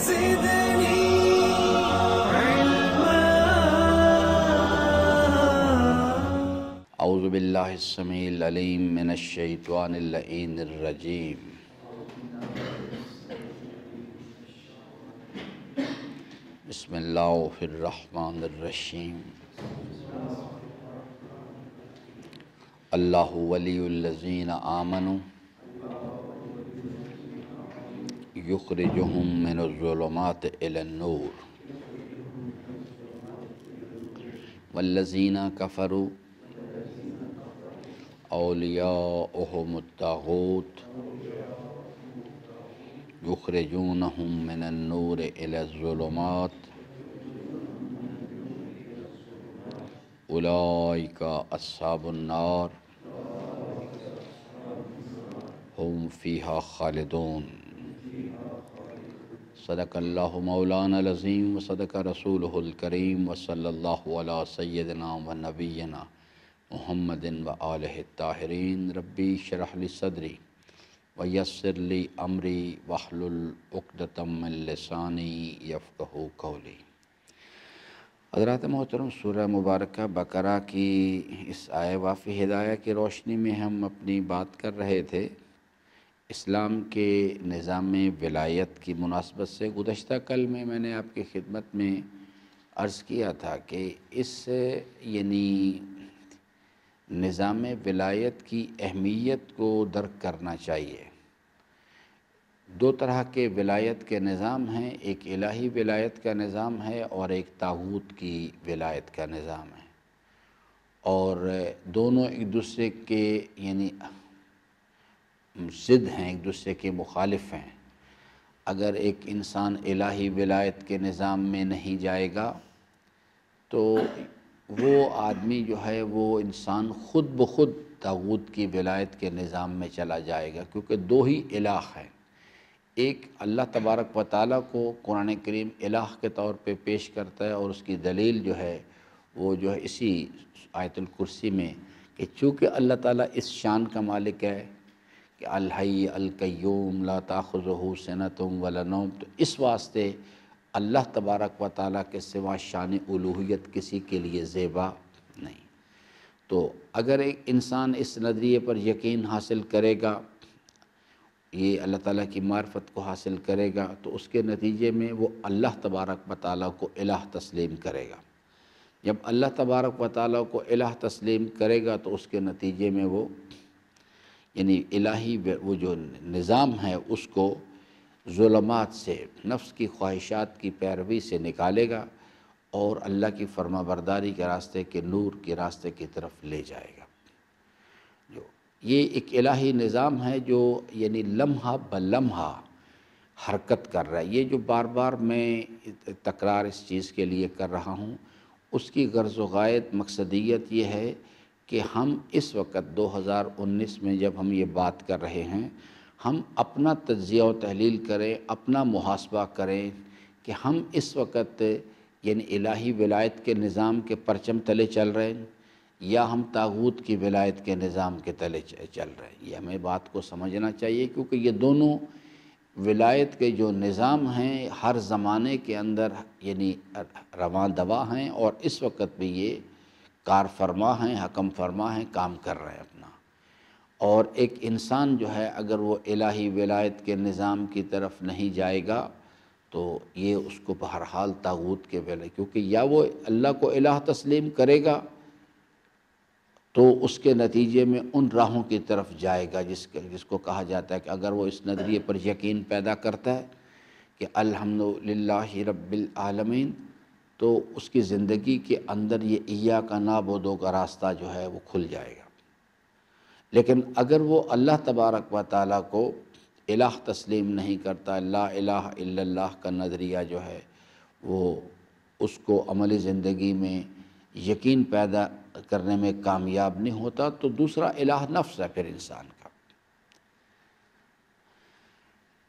زدني اعوذ باللہ السمیع العلیم من الشیطان اللعین الرجیم بسم اللہ الرحمن الرحیم اللہ ولی الذین آمنوا یخرجہم من الظلمات الی النور والذین کفروا اولیاؤہم الطاغوت یخرجونہم من النور الی الظلمات اولئک اصحاب النار ہم فیہا خالدون صدق اللہ مولانا العظیم وصدق رسولہ الکریم وصلی اللہ علی سیدنا و نبینا محمد و آلہ الطاہرین ربی اشرح لی صدری ویسر لی امری واحلل عقدۃ من لسانی یفقہوا قولی۔ حضرات محترم، سورہ مبارکہ بقرہ کی اس آیہ وافی ہدایہ کی روشنی میں ہم اپنی بات کر رہے تھے اسلام کے نظام ولایت کی مناسبت سے۔ گزشتہ کل میں نے آپ کی خدمت میں عرض کیا تھا کہ اس یعنی نظام ولایت کی اہمیت کو درک کرنا چاہیے۔ دو طرح کے ولایت کے نظام ہیں، ایک الہی ولایت کا نظام ہے اور ایک طاغوت کی ولایت کا نظام ہے، اور دونوں ایک دوسرے کے یعنی ضد ہیں، ایک دوسرے کے مخالف ہیں۔ اگر ایک انسان الہی ولایت کے نظام میں نہیں جائے گا تو وہ آدمی جو ہے وہ انسان خود بخود طاغوت کی ولایت کے نظام میں چلا جائے گا، کیونکہ دو ہی الہ ہیں۔ ایک اللہ تبارک و تعالیٰ کو قرآن کریم الہ کے طور پہ پیش کرتا ہے، اور اس کی دلیل جو ہے وہ جو ہے اسی آیت الکرسی میں کہ چونکہ اللہ تعالیٰ اس شان کا مالک ہے کہ الحی القیوم لا تاخذہ سنۃ ولا نوم، تو اس واسطے اللہ تبارک و تعالیٰ کے سوا شان الوہیت کسی کے لیے زیبا نہیں۔ تو اگر ایک انسان اس نظریے پر یقین حاصل کرے گا، یہ اللہ تعالیٰ کی معرفت کو حاصل کرے گا، تو اس کے نتیجے میں وہ اللہ تبارک و تعالیٰ کو الہ تسلیم کرے گا۔ جب اللہ تبارک و تعالیٰ کو الہ تسلیم کرے گا تو اس کے نتیجے میں وہ یعنی الہی وہ جو نظام ہے اس کو ظلمات سے، نفس کی خواہشات کی پیروی سے نکالے گا اور اللہ کی فرما برداری کے راستے کے نور کے راستے کی طرف لے جائے گا۔ یہ ایک الہی نظام ہے جو یعنی لمحہ بلمحہ حرکت کر رہا ہے۔ یہ جو بار بار میں تکرار اس چیز کے لیے کر رہا ہوں، اس کی غرض و غایت مقصدیت یہ ہے کہ ہم اس وقت 2019 میں جب ہم یہ بات کر رہے ہیں، ہم اپنا تجزیہ و تحلیل کریں، اپنا محاسبہ کریں کہ ہم اس وقت یعنی الہی ولایت کے نظام کے پرچم تلے چل رہے ہیں یا ہم طاغوت کی ولایت کے نظام کے تلے چل رہے ہیں۔ یہ ہمیں بات کو سمجھنا چاہیے، کیونکہ یہ دونوں ولایت کے جو نظام ہیں ہر زمانے کے اندر یعنی رواں دوا ہیں، اور اس وقت بھی یہ کار فرما ہیں، حکم فرما ہیں، کام کر رہے ہیں اپنا۔ اور ایک انسان جو ہے اگر وہ الہی ولایت کے نظام کی طرف نہیں جائے گا تو یہ اس کو بہرحال طاغوت کے کیونکہ یا وہ اللہ کو الہ تسلیم کرے گا تو اس کے نتیجے میں ان راہوں کی طرف جائے گا جس کو کہا جاتا ہے کہ اگر وہ اس نظریے پر یقین پیدا کرتا ہے کہ الحمدللہ رب العالمین، تو اس کی زندگی کے اندر یہ ایاک نعبد کا راستہ جو ہے وہ کھل جائے گا۔ لیکن اگر وہ اللہ تبارک و تعالیٰ کو الہ تسلیم نہیں کرتا، لا الہ الا اللہ کا نظریہ جو ہے وہ اس کو عملی زندگی میں یقین پیدا کرنے میں کامیاب نہیں ہوتا، تو دوسرا الہ نفس ہے پھر انسان کا۔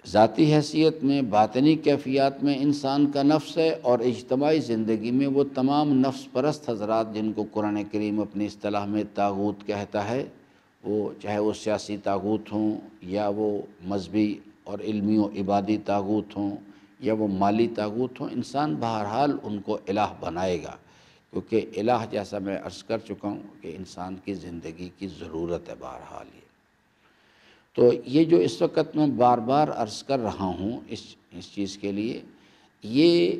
ذاتی حیثیت میں، باطنی کیفیات میں انسان کا نفس ہے، اور اجتماعی زندگی میں وہ تمام نفس پرست حضرات جن کو قرآن کریم اپنی اصطلاح میں طاغوت کہتا ہے، وہ چاہے وہ سیاسی طاغوت ہوں یا وہ مذہبی اور علمی و عبادی طاغوت ہوں یا وہ مالی طاغوت ہوں، انسان بہرحال ان کو الہ بنائے گا، کیونکہ الہ جیسا میں عرض کر چکا ہوں کہ انسان کی زندگی کی ضرورت ہے بہرحال یہ۔ تو یہ جو اس وقت میں بار بار عرض کر رہا ہوں اس چیز کے لیے، یہ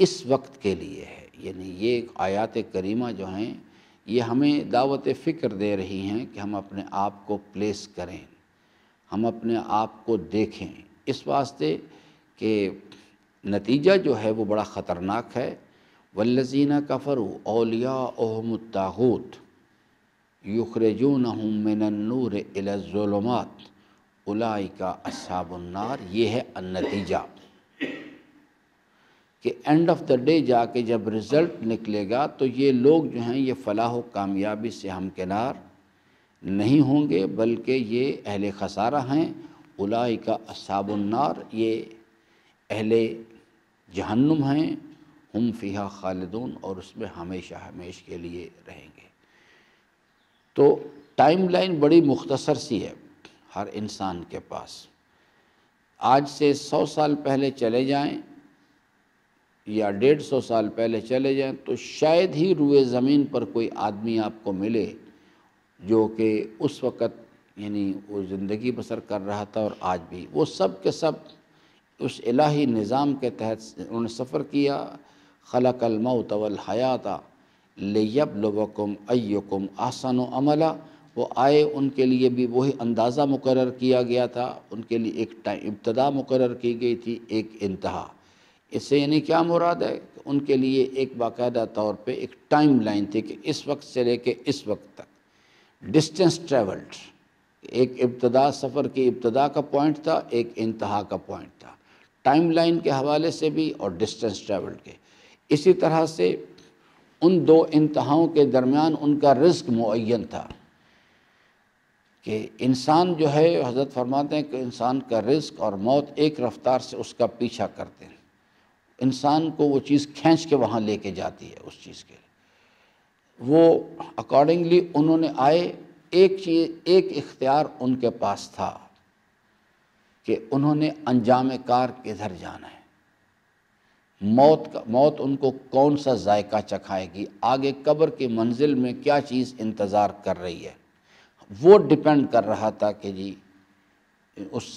اس وقت کے لیے ہے، یعنی یہ آیات کریمہ جو ہیں یہ ہمیں دعوت فکر دے رہی ہیں کہ ہم اپنے آپ کو پلیس کریں، ہم اپنے آپ کو دیکھیں، اس واسطے کہ نتیجہ جو ہے وہ بڑا خطرناک ہے۔ والذین کفروا اولیاؤہم الطاغوت یخرجونہم من النور الی الظلمات اولئک اصحاب النار، یہ ہے النتیجہ، کہ اینڈ آف دا ڈے جا کے جب رزلٹ نکلے گا تو یہ لوگ جو ہیں یہ فلاح و کامیابی سے ہمکنار نہیں ہوں گے، بلکہ یہ اہل خسارہ ہیں۔ اولئک اصحاب النار، یہ اہل جہنم ہیں، ہم فیہا خالدون، اور اس میں ہمیشہ ہمیش کے لیے رہیں گے۔ تو ٹائم لائن بڑی مختصر سی ہے ہر انسان کے پاس۔ آج سے 100 سال پہلے چلے جائیں یا 150 سال پہلے چلے جائیں تو شاید ہی روئے زمین پر کوئی آدمی آپ کو ملے جو کہ اس وقت یعنی وہ زندگی بسر کر رہا تھا اور آج بھی، وہ سب کے سب اس الہی نظام کے تحت انہوں نے سفر کیا۔ خلق الموت والحیات لیبلوکم ایکم احسن عملا، وہ آئے، ان کے لیے بھی وہی اندازہ مقرر کیا گیا تھا، ان کے لیے ایک ابتدا مقرر کی گئی تھی، ایک انتہا۔ اس سے یعنی کیا مراد ہے کہ ان کے لیے ایک باقاعدہ طور پہ ایک ٹائم لائن تھی کہ اس وقت سے لے کے اس وقت تک ڈسٹینس ٹریولڈ، ایک ابتدا، سفر کی ابتدا کا پوائنٹ تھا، ایک انتہا کا پوائنٹ تھا، ٹائم لائن کے حوالے سے بھی اور ڈسٹینس ٹریولڈ کے۔ اسی طرح سے ان دو انتہاؤں کے درمیان ان کا رزق معین تھا کہ انسان جو ہے، حضرت فرماتے ہیں کہ انسان کا رزق اور موت ایک رفتار سے اس کا پیچھا کرتے ہیں، انسان کو وہ چیز کھینچ کے وہاں لے کے جاتی ہے اس چیز کے لیے۔ وہ اکارڈنگلی انہوں نے آئے، ایک اختیار ان کے پاس تھا کہ انہوں نے انجام کار کدھر جانا ہے، موت ان کو کون سا ذائقہ چکھائے گی، آگے قبر کی منزل میں کیا چیز انتظار کر رہی ہے، وہ ڈیپینڈ کر رہا تھا کہ جی اس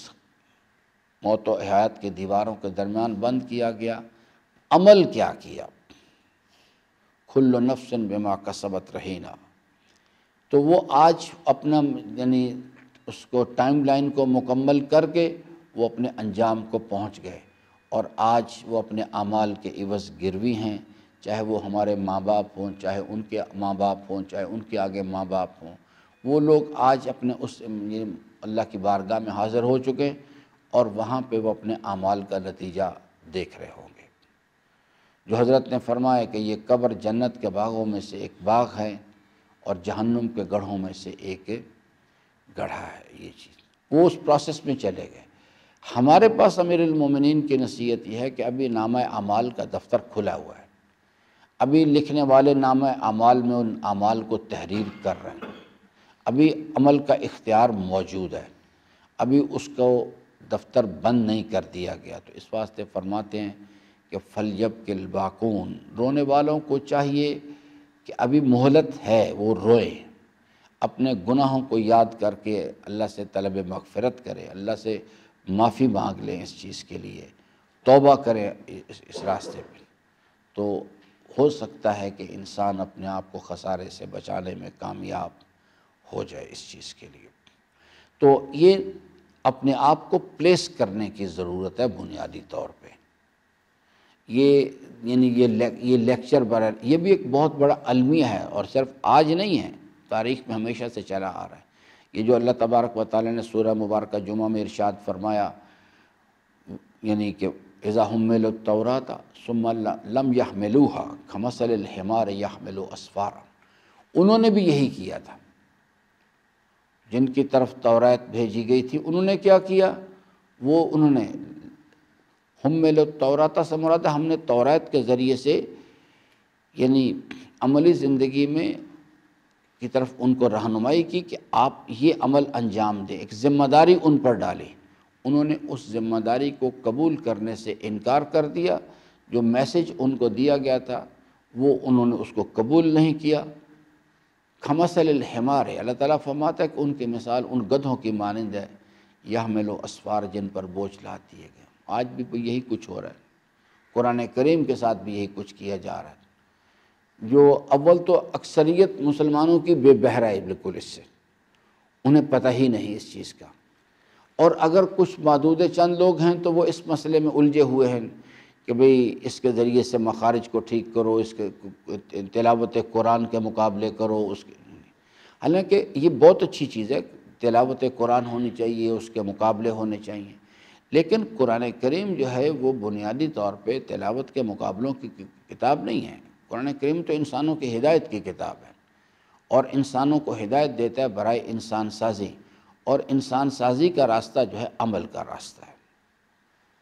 موت و حیات کی دیواروں کے درمیان بند کیا گیا، عمل کیا کیا، کل نفس بما کسبت رہینہ۔ تو وہ آج اپنا یعنی اس کو ٹائم لائن کو مکمل کر کے وہ اپنے انجام کو پہنچ گئے، اور آج وہ اپنے اعمال کے عوض گروی ہیں، چاہے وہ ہمارے ماں باپ ہوں، چاہے ان کے ماں باپ ہوں، چاہے ان کے آگے ماں باپ ہوں، وہ لوگ آج اپنے اس اللہ کی بارگاہ میں حاضر ہو چکے، اور وہاں پہ وہ اپنے اعمال کا نتیجہ دیکھ رہے ہوں گے۔ جو حضرت نے فرمایا کہ یہ قبر جنت کے باغوں میں سے ایک باغ ہے اور جہنم کے گڑھوں میں سے ایک گڑھا ہے، یہ چیز وہ اس پروسیس میں چلے گئے۔ ہمارے پاس امیر المومنین کی نصیحت یہ ہے کہ ابھی نامہ اعمال کا دفتر کھلا ہوا ہے، ابھی لکھنے والے نامہ اعمال میں ان اعمال کو تحریر کر رہے ہیں، ابھی عمل کا اختیار موجود ہے، ابھی اس کو دفتر بند نہیں کر دیا گیا۔ تو اس واسطے فرماتے ہیں کہ فَلْيَبْكِ الْبَاكُونَ، رونے والوں کو چاہیے کہ ابھی مہلت ہے، وہ روئے، اپنے گناہوں کو یاد کر کے اللہ سے طلب مغفرت کرے، اللہ سے معافی مانگ لیں اس چیز کے لیے، توبہ کریں اس راستے پہ، تو ہو سکتا ہے کہ انسان اپنے آپ کو خسارے سے بچانے میں کامیاب ہو جائے اس چیز کے لیے۔ تو یہ اپنے آپ کو پلیس کرنے کی ضرورت ہے بنیادی طور پہ۔ یہ لیکچر یہ بھی ایک بہت بڑا المیہ ہے، اور صرف آج نہیں ہے، تاریخ میں ہمیشہ سے چلا آ رہا ہے۔ یہ جو اللہ تبارک و تعالی نے سورہ مبارکہ جمعہ میں ارشاد فرمایا، یعنی کہ اذا حملوا التوراۃ ثم لم يحملوها كمثل الحمار يحمل اسفارا، انہوں نے بھی یہی کیا تھا، جن کی طرف تورات بھیجی گئی تھی انہوں نے کیا کیا، وہ انہوں نے حملوا التوراۃ سے مراد ہم نے تورات کے ذریعے سے یعنی عملی زندگی میں کی طرف ان کو رہنمائی کی کہ آپ یہ عمل انجام دیں، ایک ذمہ داری ان پر ڈالیں، انہوں نے اس ذمہ داری کو قبول کرنے سے انکار کر دیا، جو میسج ان کو دیا گیا تھا وہ انہوں نے اس کو قبول نہیں کیا۔ کمثل الحمار ہے، اللہ تعالیٰ فرماتا ہے کہ ان کی مثال ان گدھوں کی مانند ہے، یحمل اسفار، جن پر بوجھ لاد دیے گئے۔ آج بھی یہی کچھ ہو رہا ہے، قرآن کریم کے ساتھ بھی یہی کچھ کیا جا رہا ہے۔ جو اول تو اکثریت مسلمانوں کی بے بہرا ہے بالکل اس سے، انہیں پتہ ہی نہیں اس چیز کا، اور اگر کچھ معدود چند لوگ ہیں تو وہ اس مسئلے میں الجھے ہوئے ہیں کہ بھئی اس کے ذریعے سے مخارج کو ٹھیک کرو، اس کے تلاوت قرآن کے مقابلے کرو، اس کے، حالانکہ یہ بہت اچھی چیز ہے، تلاوت قرآن ہونی چاہیے، اس کے مقابلے ہونے چاہیے، لیکن قرآن کریم جو ہے وہ بنیادی طور پہ تلاوت کے مقابلوں کی کتاب نہیں ہے۔ قرآن کریم تو انسانوں کی ہدایت کی کتاب ہے، اور انسانوں کو ہدایت دیتا ہے برائے انسان سازی، اور انسان سازی کا راستہ جو ہے عمل کا راستہ ہے۔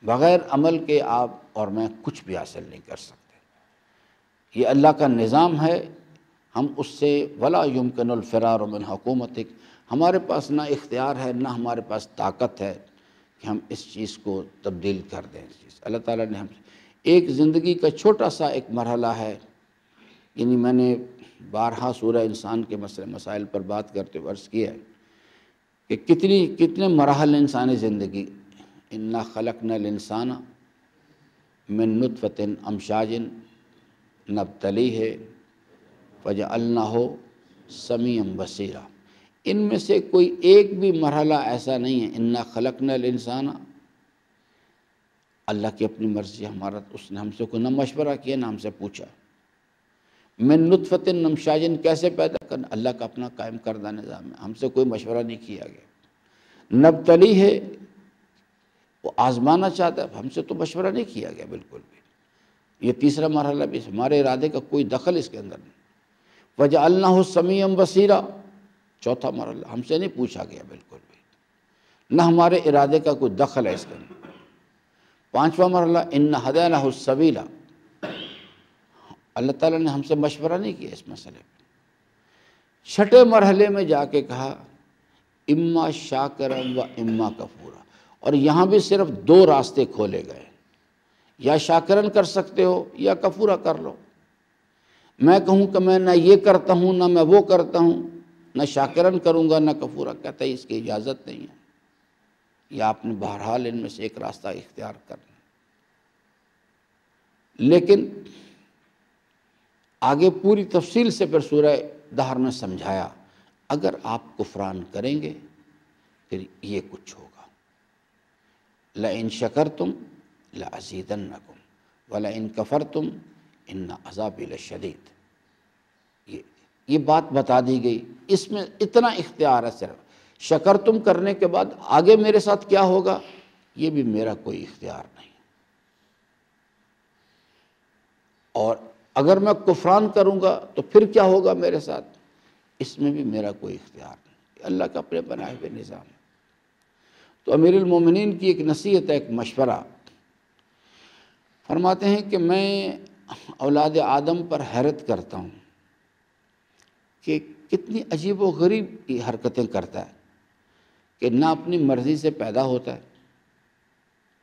بغیر عمل کے آپ اور میں کچھ بھی حاصل نہیں کر سکتے۔ یہ اللہ کا نظام ہے، ہم اس سے ولا یمکن الفرار من حکومتک، ہمارے پاس نہ اختیار ہے نہ ہمارے پاس طاقت ہے کہ ہم اس چیز کو تبدیل کر دیں۔ اللہ تعالیٰ نے ہم سے ایک زندگی کا چھوٹا سا ایک مرحلہ ہے، یعنی میں نے بارہا سورہ انسان کے مسائل پر بات کرتے ہوئے عرض کیا ہے کہ کتنے مراحل انسانی زندگی، انا خلقنا الانسان من نطفۃ امشاج نبتلیہ فجعلناہ سمیعا بصیرا، ان میں سے کوئی ایک بھی مرحلہ ایسا نہیں ہے۔ انا خلقنا الانسان، اللہ کی اپنی مرضی، ہمارا اس نے ہم سے کوئی نہ مشورہ کیا نہ ہم سے پوچھا۔ من نطفۃ امشاج، کیسے پیدا کرنا، اللہ کا اپنا قائم کردہ نظام ہے، ہم سے کوئی مشورہ نہیں کیا گیا۔ نبتلی ہے، وہ آزمانا چاہتا ہے، ہم سے تو مشورہ نہیں کیا گیا بالکل بھی۔ یہ تیسرا مرحلہ بھی، ہمارے ارادے کا کوئی دخل اس کے اندر نہیں۔ وجعلناہ سمیعا بصیرا، چوتھا مرحلہ، ہم سے نہیں پوچھا گیا بالکل بھی، نہ ہمارے ارادے کا کوئی دخل ہے اس کے اندر۔ پانچواں مرحلہ ان ہدیناہ السبیل، اللہ تعالیٰ نے ہم سے مشورہ نہیں کیا اس مسئلے پہ۔ چھٹے مرحلے میں جا کے کہا اما شاکرا و اما کفورا، اور یہاں بھی صرف دو راستے کھولے گئے، یا شاکرن کر سکتے ہو یا کفورا کر لو۔ میں کہوں کہ میں نہ یہ کرتا ہوں نہ میں وہ کرتا ہوں، نہ شاکرن کروں گا نہ کفورا، کہتا ہے اس کی اجازت نہیں ہے، یا آپ نے بہرحال ان میں سے ایک راستہ اختیار کرنا۔ لیکن آگے پوری تفصیل سے پھر سورہ دہر میں سمجھایا، اگر آپ کفران کریں گے پھر یہ کچھ ہوگا، لَإِن شَكَرْتُمْ لَأَزِيدَنَّكُمْ وَلَإِن كَفَرْتُمْ إِنَّ عَذَابِي لَشَدِيدٌ۔ یہ بات بتا دی گئی، اس میں اتنا اختیار ہے، صرف شکر تم کرنے کے بعد آگے میرے ساتھ کیا ہوگا یہ بھی میرا کوئی اختیار نہیں، اور اگر میں کفران کروں گا تو پھر کیا ہوگا میرے ساتھ، اس میں بھی میرا کوئی اختیار نہیں، اللہ کا اپنے بنائے ہوئے نظام ہے۔ تو امیر المومنین کی ایک نصیحت ہے، ایک مشورہ، فرماتے ہیں کہ میں اولاد آدم پر حیرت کرتا ہوں کہ کتنی عجیب و غریب حرکتیں کرتا ہے، کہ نہ اپنی مرضی سے پیدا ہوتا ہے،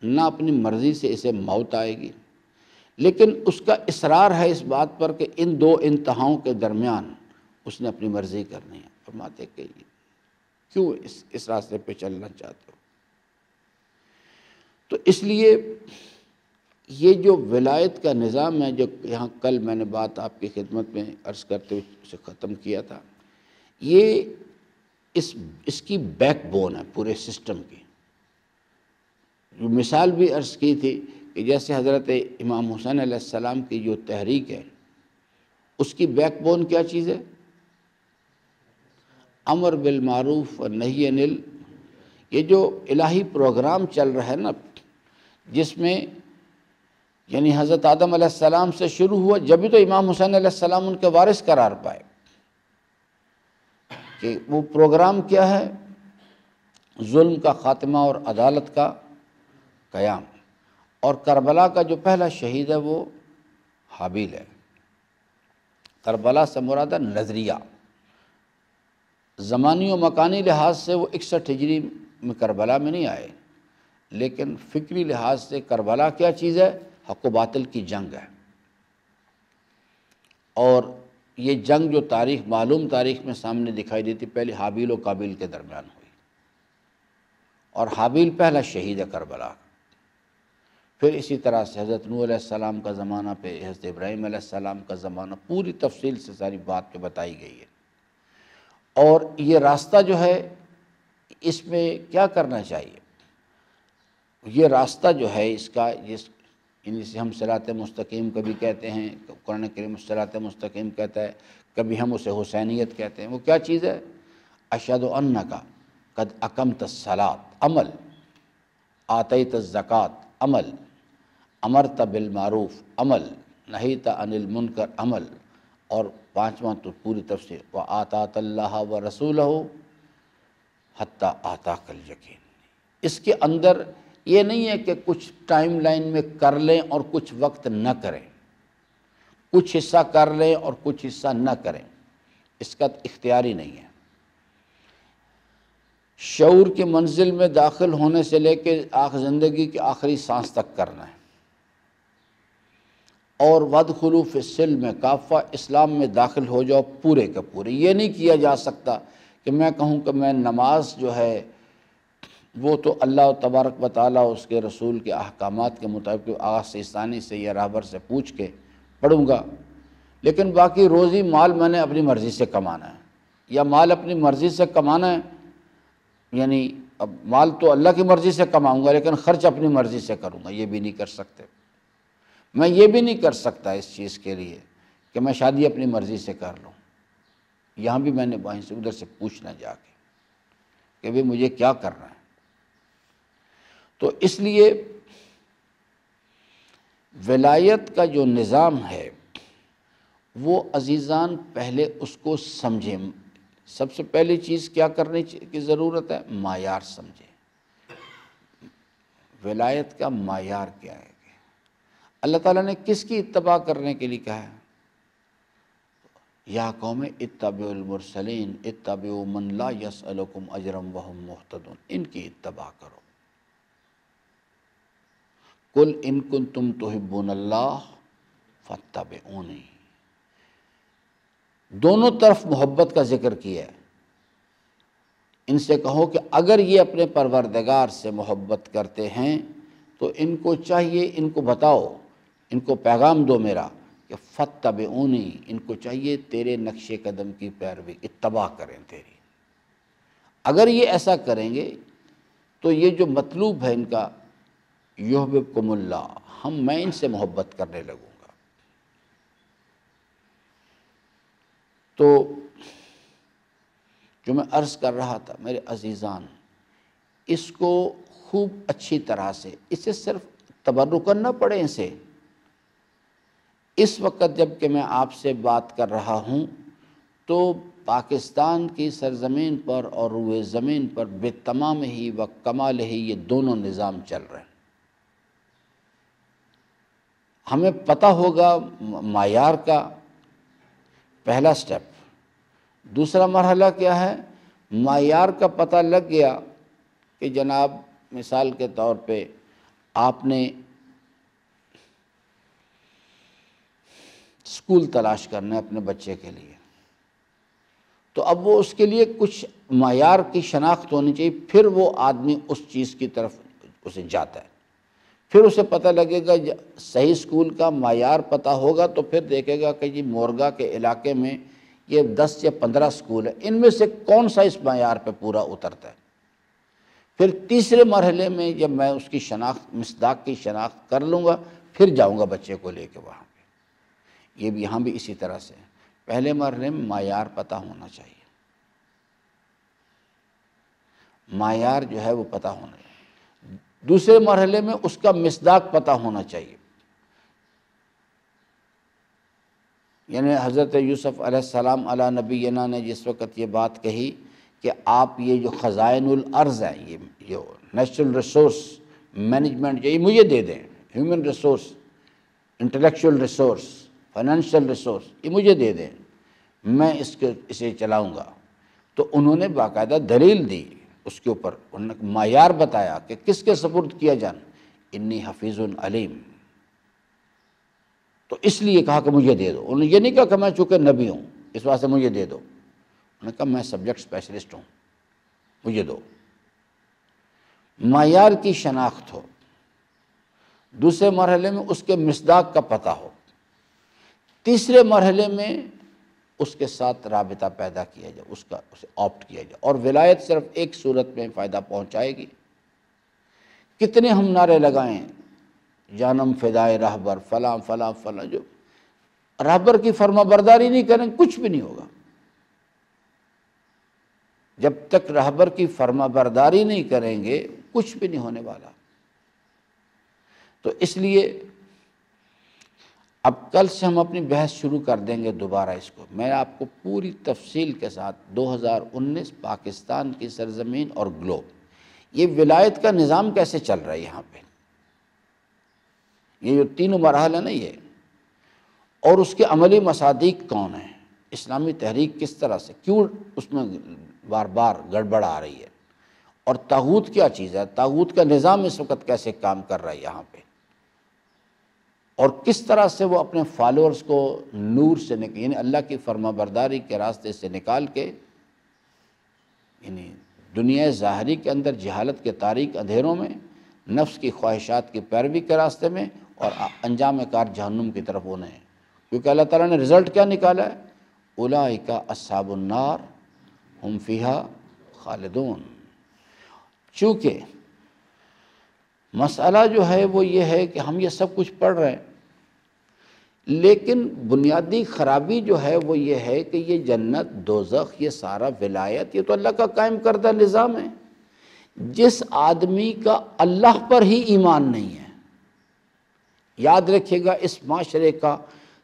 نہ اپنی مرضی سے اسے موت آئے گی، لیکن اس کا اصرار ہے اس بات پر کہ ان دو انتہاؤں کے درمیان اس نے اپنی مرضی کرنی ہے۔ فرماتے کہ کیوں اس راستے پہ چلنا چاہتے ہو؟ تو اس لیے یہ جو ولایت کا نظام ہے، جو یہاں کل میں نے بات آپ کی خدمت میں عرض کرتے ہوئے اسے ختم کیا تھا، یہ اس کی بیک بون ہے پورے سسٹم کی۔ جو مثال بھی عرض کی تھی کہ جیسے حضرت امام حسین علیہ السلام کی جو تحریک ہے، اس کی بیک بون کیا چیز ہے؟ امر بالمعروف و نہی عن یہ جو الہی پروگرام چل رہا ہے نا، جس میں یعنی حضرت آدم علیہ السلام سے شروع ہوا، جبھی تو امام حسین علیہ السلام ان کے وارث قرار پائے، کہ وہ پروگرام کیا ہے؟ ظلم کا خاتمہ اور عدالت کا قیام۔ اور کربلا کا جو پہلا شہید ہے وہ حابیل ہے۔ کربلا سے مراد نظریہ، زمانی و مکانی لحاظ سے وہ 61 ہجری میں کربلا میں نہیں آئے، لیکن فکری لحاظ سے کربلا کیا چیز ہے؟ حق و باطل کی جنگ ہے۔ اور یہ جنگ جو معلوم تاریخ میں سامنے دکھائی دیتی، پہلے حابیل و قابیل کے درمیان ہوئی، اور حابیل پہلا شہید ہے کربلا۔ پھر اسی طرح سے حضرت نوح علیہ السلام کا زمانہ پہ حضرت ابراہیم علیہ السلام کا زمانہ، پوری تفصیل سے ساری بات پہ بتائی گئی ہے۔ اور یہ راستہ جو ہے، اس میں کیا کرنا چاہیے؟ یہ راستہ جو ہے اس کا، جسے ہم صراط مستقیم کبھی کہتے ہیں، قرآن کریم صراط مستقیم کہتا ہے، کبھی ہم اسے حسینیت کہتے ہیں۔ وہ کیا چیز ہے؟ اشہد انک قد اقمت الصلاۃ، عمل، آتیت الزکوٰۃ، عمل، امرت بالمعروف، عمل، نہیت عن المنکر، عمل، اور پانچواں تو پوری تفصیل، وآطاعت اللہ ورسولہ حتی آتاک الیقین۔ اس کے اندر یہ نہیں ہے کہ کچھ ٹائم لائن میں کر لیں اور کچھ وقت نہ کریں، کچھ حصہ کر لیں اور کچھ حصہ نہ کریں، اس کا اختیاری نہیں ہے۔ شعور کی منزل میں داخل ہونے سے لے کے زندگی کی آخری سانس تک کرنا ہے۔ اور وادخلوا فی السلم کافہ، اسلام میں داخل ہو جاؤ پورے کے پورے۔ یہ نہیں کیا جا سکتا کہ میں کہوں کہ میں نماز جو ہے وہ تو اللہ تبارک و تعالیٰ اس کے رسول کے احکامات کے مطابق آغاز سے ثانی سے یا راہبر سے پوچھ کے پڑھوں گا، لیکن باقی روزی مال میں نے اپنی مرضی سے کمانا ہے، یا مال اپنی مرضی سے کمانا ہے، یعنی اب مال تو اللہ کی مرضی سے کماؤں گا لیکن خرچ اپنی مرضی سے کروں گا، یہ بھی نہیں کر سکتے۔ میں یہ بھی نہیں کر سکتا اس چیز کے لیے کہ میں شادی اپنی مرضی سے کر لوں، یہاں بھی میں نے وہیں سے ادھر سے پوچھنا جا کے کہ بھئی مجھے کیا کرنا ہے۔ تو اس لیے ولایت کا جو نظام ہے وہ عزیزان پہلے اس کو سمجھیں۔ سب سے پہلی چیز کیا کرنے کی ضرورت ہے؟ معیار سمجھیں۔ ولایت کا معیار کیا ہے؟ اللہ تعالیٰ نے کس کی اتباع کرنے کے لیے کہا ہے؟ یا قوم اتبعوا المرسلین اتبعوا من لا یسألکم اجرا وہم مہتدون، ان کی اتباع کرو۔ قل ان کنتم تحبون اللہ فاتبعونی، دونوں طرف محبت کا ذکر کیا ہے۔ ان سے کہو کہ اگر یہ اپنے پروردگار سے محبت کرتے ہیں تو ان کو چاہیے، ان کو بتاؤ، ان کو پیغام دو میرا کہ فاتبعونی، ان کو چاہیے تیرے نقش قدم کی پیروی، اتباع کریں تیری۔ اگر یہ ایسا کریں گے تو یہ جو مطلوب ہے ان کا، یحببکم اللہ، میں ان سے محبت کرنے لگوں گا۔ تو جو میں عرض کر رہا تھا میرے عزیزان، اس کو خوب اچھی طرح سے، اسے صرف تبرکن نہ پڑھیں اسے۔ اس وقت جب کہ میں آپ سے بات کر رہا ہوں تو پاکستان کی سرزمین پر اور روئے زمین پر بے تمام ہی و کمال ہی یہ دونوں نظام چل رہے ہیں۔ ہمیں پتہ ہوگا معیار کا پہلا سٹیپ۔ دوسرا مرحلہ کیا ہے؟ معیار کا پتہ لگ گیا کہ جناب مثال کے طور پہ آپ نے اسکول تلاش کرنا ہے اپنے بچے کے لیے، تو اب وہ اس کے لیے کچھ معیار کی شناخت ہونی چاہیے، پھر وہ آدمی اس چیز کی طرف اسے جاتا ہے۔ پھر اسے پتہ لگے گا، صحیح اسکول کا معیار پتہ ہوگا تو پھر دیکھے گا کہ یہ مورگا کے علاقے میں یہ 10 یا 15 اسکول ہیں، ان میں سے کون سا اس معیار پہ پورا اترتا ہے۔ پھر تیسرے مرحلے میں جب میں اس کی شناخت، مصداق کی شناخت کر لوں گا، پھر جاؤں گا بچے کو لے کے وہاں پہ۔ یہ بھی یہاں بھی اسی طرح سے پہلے مرحلے میں معیار پتہ ہونا چاہیے، معیار جو ہے وہ پتہ ہونا چاہیے۔ دوسرے مرحلے میں اس کا مصداق پتہ ہونا چاہیے، یعنی حضرت یوسف علیہ السلام علی نبینا نے جس وقت یہ بات کہی کہ آپ یہ جو خزائن الارض ہیں، یہ جو نیچرل ریسورس مینجمنٹ یہ مجھے دے دیں، human resource, intellectual resource, financial resource, یہ مجھے دے دیں، میں اسے چلاؤں گا۔ تو انہوں نے باقاعدہ دلیل دی اس کے اوپر انہوں نے معیار بتایا کہ کس کے سپرد کیا جان، انی حفیظ علیم، تو اس لیے کہا کہ مجھے دے دو۔ انہوں نے یہ نہیں کہا کہ میں چونکہ نبی ہوں اس واسطے مجھے دے دو، انہوں نے کہا میں سبجیکٹ اسپیشلسٹ ہوں، مجھے دو۔ معیار کی شناخت ہو، دوسرے مرحلے میں اس کے مصداق کا پتہ ہو، تیسرے مرحلے میں اس کے ساتھ رابطہ پیدا کیا جائے، اسے آپٹ کیا جائے۔ اور ولایت صرف ایک صورت میں فائدہ پہنچائے گی۔ کتنے ہم نعرے لگائیں، جانم فدائے رہبر، فلاں فلاں فلاں، جو رہبر کی فرما برداری نہیں کریں کچھ بھی نہیں ہوگا۔ جب تک رہبر کی فرما برداری نہیں کریں گے کچھ بھی نہیں ہونے والا۔ تو اس لیے اب کل سے ہم اپنی بحث شروع کر دیں گے دوبارہ اس کو، میں آپ کو پوری تفصیل کے ساتھ 2019 پاکستان کی سرزمین اور گلوب، یہ ولایت کا نظام کیسے چل رہا ہے یہاں پہ، یہ جو تینوں مراحل ہیں نا یہ، اور اس کے عملی مصادیق کون ہیں، اسلامی تحریک کس طرح سے، کیوں اس میں بار بار گڑبڑ آ رہی ہے، اور طاغوت کیا چیز ہے، طاغوت کا نظام اس وقت کیسے کام کر رہا ہے یہاں پہ، اور کس طرح سے وہ اپنے فالورز کو نور سے یعنی اللہ کی فرما برداری کے راستے سے نکال کے، یعنی دنیا ظاہری کے اندر جہالت کے تاریک اندھیروں میں، نفس کی خواہشات کی پیروی کے راستے میں، اور انجام کار جہنم کی طرف ہونے ہیں، کیونکہ اللہ تعالیٰ نے رزلٹ کیا نکالا ہے، اولئک اصحاب النار ہم فیہا خالدون۔ چونکہ مسئلہ جو ہے وہ یہ ہے کہ ہم یہ سب کچھ پڑھ رہے ہیں، لیکن بنیادی خرابی جو ہے وہ یہ ہے کہ یہ جنت دوزخ، یہ سارا ولایت، یہ تو اللہ کا قائم کردہ نظام ہے۔ جس آدمی کا اللہ پر ہی ایمان نہیں ہے، یاد رکھیے گا اس معاشرے کا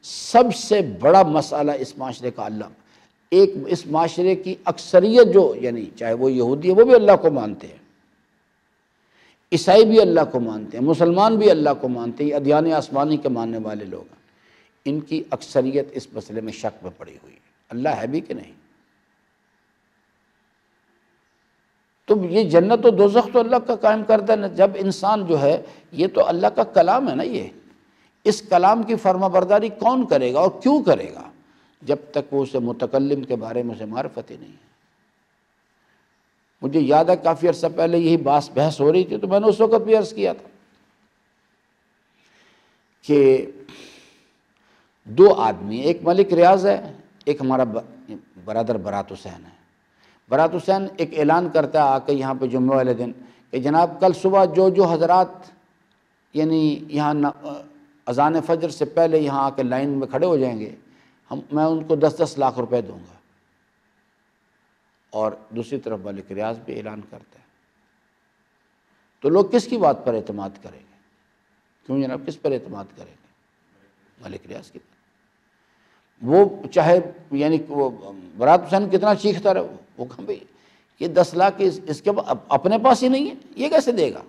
سب سے بڑا مسئلہ، اس معاشرے کا اللہ، اس معاشرے کی اکثریت جو یعنی چاہے وہ یہودی ہے وہ بھی اللہ کو مانتے ہیں، عیسائی بھی اللہ کو مانتے ہیں، مسلمان بھی اللہ کو مانتے ہیں، ادیان آسمانی کے ماننے والے لوگ ہیں، ان کی اکثریت اس مسئلے میں شک میں پڑی ہوئی ہے، اللہ ہے بھی کہ نہیں۔ تو یہ جنت و دوزخ تو اللہ کا قائم کردہ ہے، جب انسان جو ہے، یہ تو اللہ کا کلام ہے نا، یہ اس کلام کی فرما برداری کون کرے گا اور کیوں کرے گا جب تک وہ اسے متکلم کے بارے میں اسے معرفت ہی نہیں ہے۔ مجھے یاد ہے کافی عرصہ پہلے یہی بحث ہو رہی تھی، تو میں نے اس وقت بھی عرض کیا تھا کہ دو آدمی، ایک ملک ریاض ہے، ایک ہمارا برادر برات حسین ہے۔ برات حسین ایک اعلان کرتا ہے آ کے یہاں پہ جمعہ والے دن کہ جناب کل صبح جو حضرات یعنی یہاں اذان فجر سے پہلے یہاں آ کے لائن میں کھڑے ہو جائیں گے، میں ان کو 10-10 لاکھ روپے دوں گا۔ اور دوسری طرف ملک ریاض بھی اعلان کرتا ہے۔ تو لوگ کس کی بات پر اعتماد کریں گے؟ کیوں جناب، کس پر اعتماد کریں گے؟ ملک ریاض کی بات۔ وہ چاہے یعنی وہ برات حسین کتنا چیختا رہے، وہ کہا بھئی یہ 10 لاکھ اس کے اپنے پاس ہی نہیں ہے، یہ کیسے دے گا،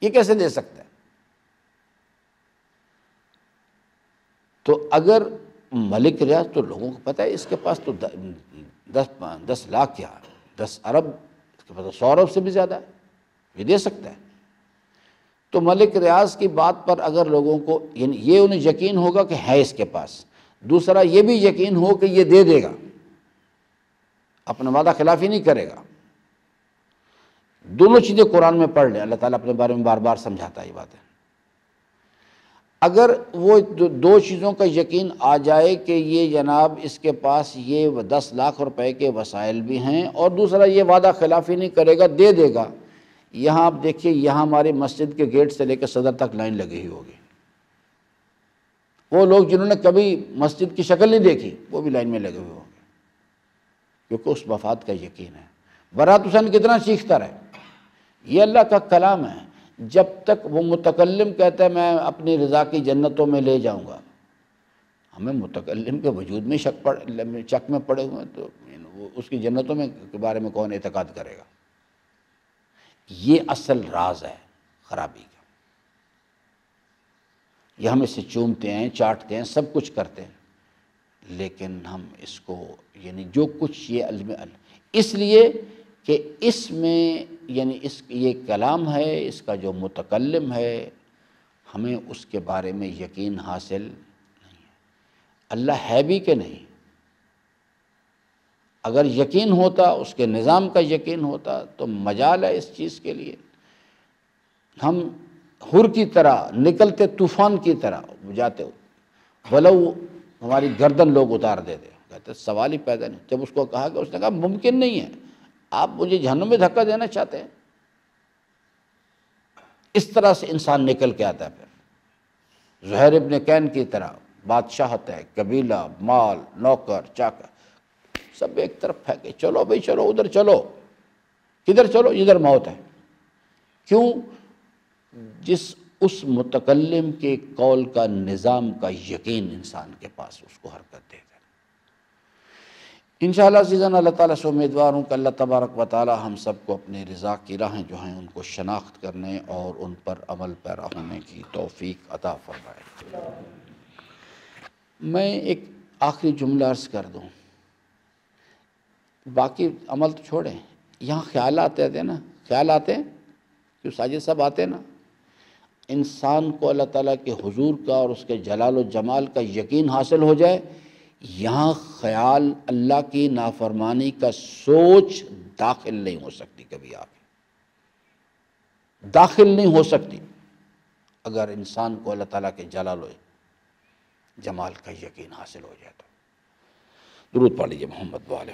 یہ کیسے دے سکتا ہے؟ تو اگر ملک ریاض، تو لوگوں کو پتہ ہے اس کے پاس تو 10 لاکھ کیا 10 ارب، اس کے پاس 100 ارب سے بھی زیادہ ہے، یہ دے سکتا ہے۔ تو ملک ریاض کی بات پر اگر لوگوں کو یعنی یہ انہیں یقین ہوگا کہ ہے اس کے پاس، دوسرا یہ بھی یقین ہو کہ یہ دے دے گا، اپنا وعدہ خلافی نہیں کرے گا، دونوں چیزیں قرآن میں پڑھ لیں، اللہ تعالیٰ اپنے بارے میں بار بار سمجھاتا ہے یہ بات ہے۔ اگر وہ دو چیزوں کا یقین آ جائے کہ یہ جناب اس کے پاس یہ 10 لاکھ روپے کے وسائل بھی ہیں، اور دوسرا یہ وعدہ خلافی نہیں کرے گا، دے دے گا، یہاں آپ دیکھیے یہاں ہماری مسجد کے گیٹ سے لے کے صدر تک لائن لگی ہوئی ہوگی، وہ لوگ جنہوں نے کبھی مسجد کی شکل نہیں دیکھی وہ بھی لائن میں لگے ہوئے ہوں گے، کیونکہ اس مفاد کا یقین ہے۔ برات حسین کتنا چیختا رہے، یہ اللہ کا کلام ہے، جب تک وہ متکلم کہتا ہے میں اپنی رضا کی جنتوں میں لے جاؤں گا، ہمیں متکلم کے وجود میں شک میں پڑے ہوئے ہیں، تو وہ اس کی جنتوں میں کے بارے میں کون اعتقاد کرے گا؟ یہ اصل راز ہے خرابی کا۔ یہ ہم اسے چومتے ہیں، چاٹتے ہیں، سب کچھ کرتے ہیں، لیکن ہم اس کو یعنی جو کچھ یہ علم اس لیے کہ اس میں یعنی یہ کلام ہے، اس کا جو متکلم ہے، ہمیں اس کے بارے میں یقین حاصل نہیں ہے، اللہ ہے بھی کہ نہیں۔ اگر یقین ہوتا، اس کے نظام کا یقین ہوتا تو مجال ہے اس چیز کے لیے۔ ہم حر کی طرح نکلتے، طوفان کی طرح جاتے ہو، ولو ہماری گردن لوگ اتار دیتے، کہتے سوال ہی پیدا نہیں۔ جب اس کو کہا کہ اس نے کہا ممکن نہیں ہے، آپ مجھے جہنم میں دھکا دینا چاہتے ہیں؟ اس طرح سے انسان نکل کے آتا ہے۔ پھر زہیر ابن کین کی طرح بادشاہت ہے، قبیلہ، مال، نوکر، چاکر، سب ایک طرف پھینکے، چلو بھائی چلو، ادھر چلو، کدھر چلو، ادھر موت ہے۔ کیوں؟ اس متکلم کے قول کا نظام کا یقین انسان کے پاس اس کو حرکت دے گا۔ انشاءاللہ عزیزاً، اللہ تعالیٰ سے امیدوار ہوں کہ اللہ تبارک و تعالیٰ ہم سب کو اپنے رضا کی راہیں جو ہیں ان کو شناخت کرنے اور ان پر عمل پیرا ہونے کی توفیق عطا فرمائے۔ میں ایک آخری جملہ عرض کر دوں، باقی عمل تو چھوڑیں، یہاں خیالات آتے ہیں نا، خیال آتے ہیں، کیوں ساجد صاحب آتے ہیں نا، انسان کو اللہ تعالیٰ کے حضور کا اور اس کے جلال و جمال کا یقین حاصل ہو جائے، یہاں خیال اللہ کی نافرمانی کا سوچ داخل نہیں ہو سکتی، کبھی آپ داخل نہیں ہو سکتی اگر انسان کو اللہ تعالیٰ کے جلال و جمال کا یقین حاصل ہو جائے تو۔ درود پڑھ لیجیے محمد والے۔